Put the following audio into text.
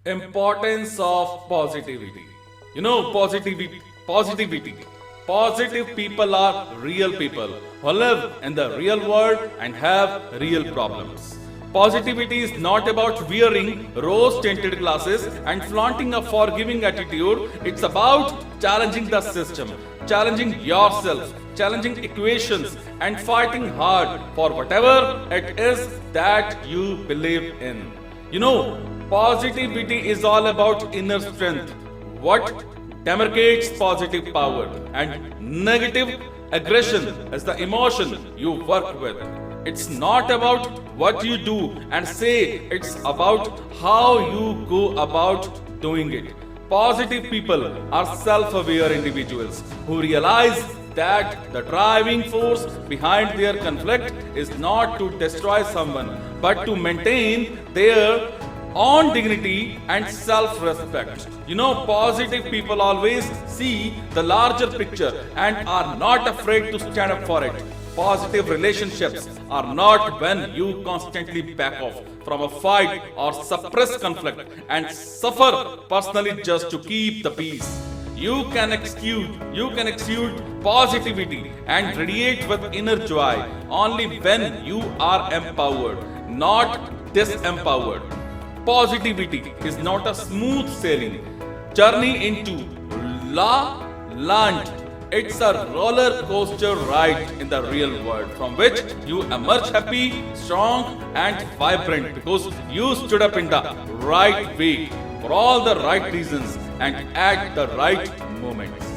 Importance of positivity. Positivity. Positive people are real people who live in the real world and have real problems. Positivity is not about wearing rose tinted glasses and flaunting a forgiving attitude. It's about challenging the system, challenging yourself, challenging equations, and fighting hard for whatever it is that you believe in. Positivity is all about inner strength. What demarcates positive power and negative aggression is the emotion you work with. It's not about what you do and say, it's about how you go about doing it. Positive people are self aware individuals who realize that the driving force behind their conflict is not to destroy someone but to maintain their own dignity and self-respect. Positive people always see the larger picture and are not afraid to stand up for it. Positive relationships are not when you constantly back off from a fight or suppress conflict and suffer personally just to keep the peace. You can exude positivity and radiate with inner joy only when you are empowered, not disempowered. Positivity is not a smooth sailing journey into la land. It's a roller coaster ride in the real world from which you emerge happy, strong, and vibrant because you stood up in the right way for all the right reasons and at the right moments.